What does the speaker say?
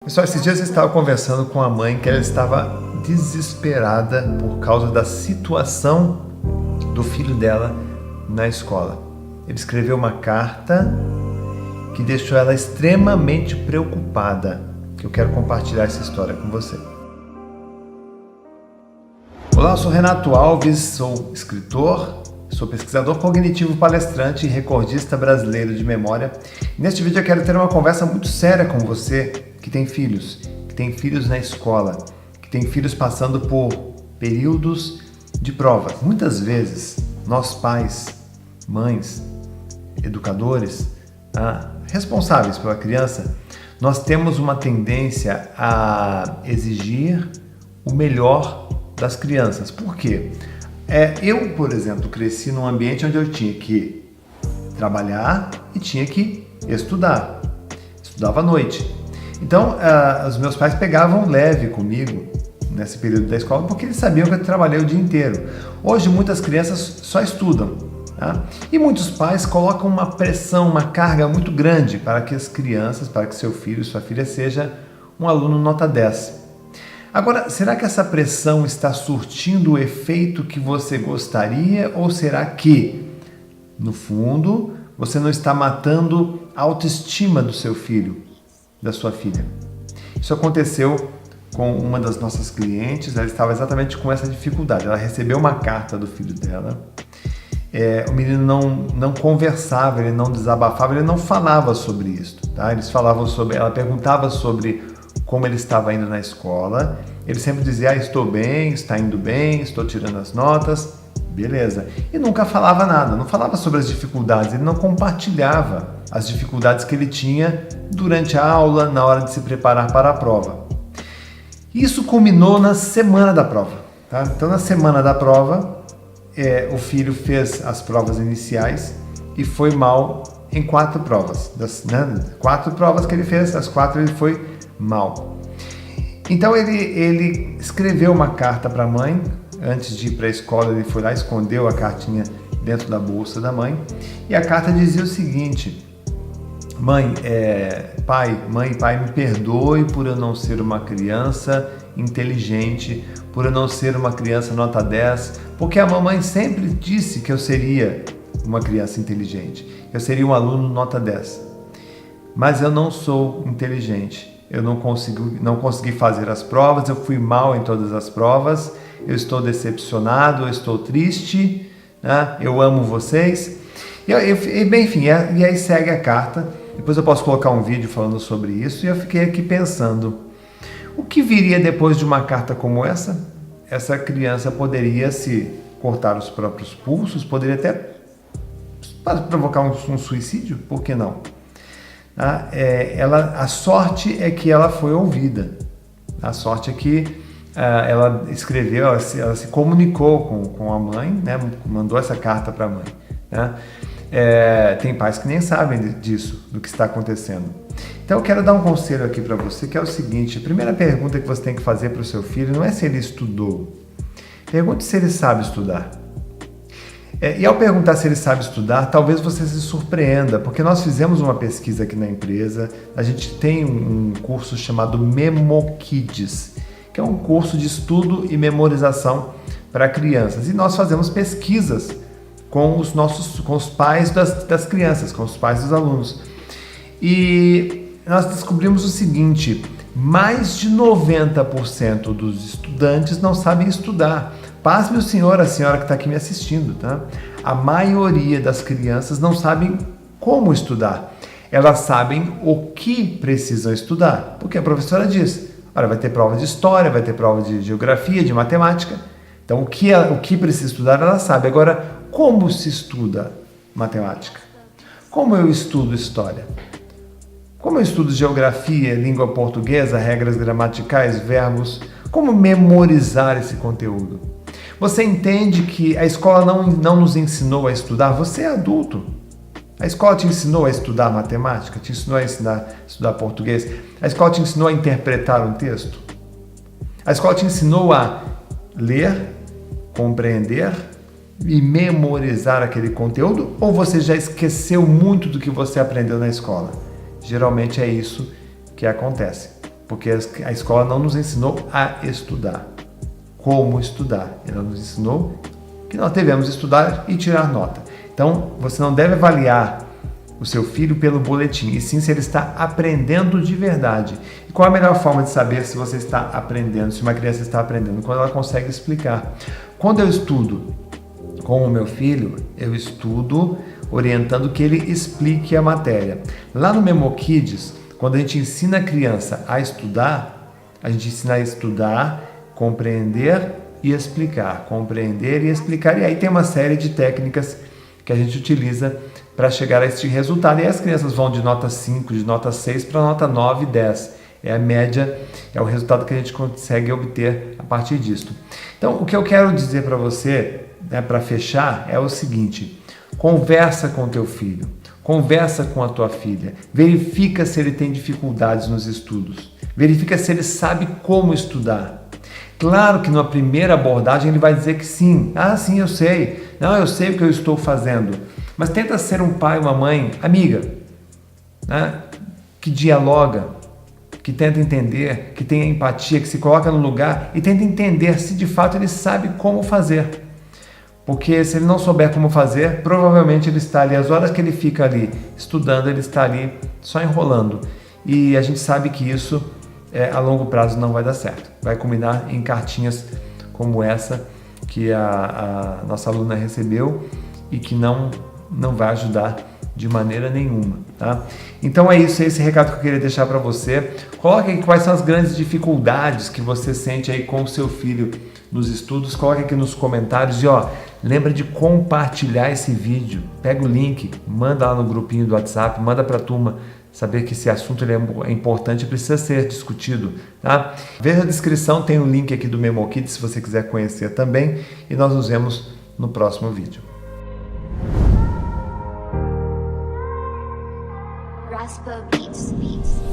Pessoal, esses dias eu estava conversando com a mãe que ela estava desesperada por causa da situação do filho dela na escola. Ele escreveu uma carta que deixou ela extremamente preocupada, que eu quero compartilhar essa história com você. Olá, eu sou Renato Alves, sou escritor, sou pesquisador cognitivo, palestrante e recordista brasileiro de memória. E neste vídeo eu quero ter uma conversa muito séria com você que tem filhos na escola, que tem filhos passando por períodos de provas. Muitas vezes, nós pais, mães, educadores, responsáveis pela criança, nós temos uma tendência a exigir o melhor das crianças. Por quê? Eu, por exemplo, cresci num ambiente onde eu tinha que trabalhar e tinha que estudar. Estudava à noite. Então, os meus pais pegavam leve comigo nesse período da escola porque eles sabiam que eu trabalhei o dia inteiro. Hoje, muitas crianças só estudam. Tá? E muitos pais colocam uma pressão, uma carga muito grande para que as crianças, para que seu filho, sua filha seja um aluno nota 10. Agora, será que essa pressão está surtindo o efeito que você gostaria ou será que, no fundo, você não está matando a autoestima do seu filho, da sua filha? Isso aconteceu com uma das nossas clientes, ela estava exatamente com essa dificuldade. Ela recebeu uma carta do filho dela, o menino não conversava, ele não desabafava, ele não falava sobre isso. Tá? Ela perguntava sobre como ele estava indo na escola, ele sempre dizia, estou bem, está indo bem, estou tirando as notas, beleza. E nunca falava nada, não falava sobre as dificuldades, ele não compartilhava as dificuldades que ele tinha durante a aula, na hora de se preparar para a prova. Isso culminou na semana da prova. Tá? Então, na semana da prova, o filho fez as provas iniciais e foi mal em 4 provas. 4 provas que ele fez, as 4 ele foi mal. Então ele escreveu uma carta para a mãe. Antes de ir para a escola, ele foi lá, escondeu a cartinha dentro da bolsa da mãe. E a carta dizia o seguinte: pai, me perdoe por eu não ser uma criança inteligente, por eu não ser uma criança nota 10, porque a mamãe sempre disse que eu seria uma criança inteligente, eu seria um aluno nota 10. Mas eu não sou inteligente, eu não consegui fazer as provas, eu fui mal em todas as provas, eu estou decepcionado, eu estou triste, né? Eu amo vocês. E aí segue a carta. Depois eu posso colocar um vídeo falando sobre isso. E eu fiquei aqui pensando, o que viria depois de uma carta como essa? Essa criança poderia se cortar os próprios pulsos, poderia até provocar um suicídio, por que não? A sorte é que ela foi ouvida. A sorte é que ela escreveu, ela se comunicou com a mãe, né? Mandou essa carta para a mãe. Né? Tem pais que nem sabem disso, do que está acontecendo. Então eu quero dar um conselho aqui para você, que é o seguinte: a primeira pergunta que você tem que fazer para o seu filho não é se ele estudou. Pergunte se ele sabe estudar. E ao perguntar se ele sabe estudar, talvez você se surpreenda, porque nós fizemos uma pesquisa aqui na empresa, a gente tem um curso chamado MemoKids, que é um curso de estudo e memorização para crianças, e nós fazemos pesquisas com os pais das crianças, com os pais dos alunos. E nós descobrimos o seguinte: mais de 90% dos estudantes não sabem estudar. Pasme o senhor, a senhora que está aqui me assistindo, tá? A maioria das crianças não sabem como estudar. Elas sabem o que precisam estudar, porque a professora diz, olha, vai ter prova de história, vai ter prova de geografia, de matemática. Então, o que precisa estudar, ela sabe. Agora, como se estuda matemática? Como eu estudo história? Como eu estudo geografia, língua portuguesa, regras gramaticais, verbos? Como memorizar esse conteúdo? Você entende que a escola não nos ensinou a estudar? Você é adulto. A escola te ensinou a estudar matemática? Te ensinou a estudar português? A escola te ensinou a interpretar um texto? A escola te ensinou a ler, compreender e memorizar aquele conteúdo? Ou você já esqueceu muito do que você aprendeu na escola? Geralmente é isso que acontece. porque a escola não nos ensinou a estudar. Como estudar? Ela nos ensinou que nós devemos estudar e tirar nota. Então, você não deve avaliar o seu filho pelo boletim, e sim se ele está aprendendo de verdade. E qual a melhor forma de saber se você está aprendendo, se uma criança está aprendendo? Quando ela consegue explicar. Quando eu estudo com o meu filho, eu estudo orientando que ele explique a matéria. Lá no Memo Kids, quando a gente ensina a criança a estudar, a gente ensina a estudar, compreender e explicar. Compreender e explicar. E aí tem uma série de técnicas que a gente utiliza para chegar a este resultado. E as crianças vão de nota 5, de nota 6 para nota 9 e 10. É a média, é o resultado que a gente consegue obter a partir disso. Então, o que eu quero dizer para você, né, para fechar, é o seguinte: conversa com teu filho, conversa com a tua filha, verifica se ele tem dificuldades nos estudos, verifica se ele sabe como estudar. Claro que numa primeira abordagem ele vai dizer que sim, sim, eu sei, não, eu sei o que eu estou fazendo, mas tenta ser um pai, uma mãe amiga, né, que dialoga, que tenta entender, que tenha empatia, que se coloca no lugar e tenta entender se de fato ele sabe como fazer. Porque se ele não souber como fazer, provavelmente ele está ali, as horas que ele fica ali estudando, ele está ali só enrolando. E a gente sabe que isso a longo prazo não vai dar certo. Vai culminar em cartinhas como essa que a nossa aluna recebeu e que não vai ajudar de maneira nenhuma, tá? Então é isso, é esse recado que eu queria deixar para você. Coloque aí quais são as grandes dificuldades que você sente aí com o seu filho nos estudos. Coloque aqui nos comentários e lembra de compartilhar esse vídeo. Pega o link, manda lá no grupinho do WhatsApp, manda para a turma saber que esse assunto ele é importante e precisa ser discutido, tá? Veja a descrição, tem um link aqui do Memo Kids se você quiser conhecer também, e nós nos vemos no próximo vídeo. Raspa Beats.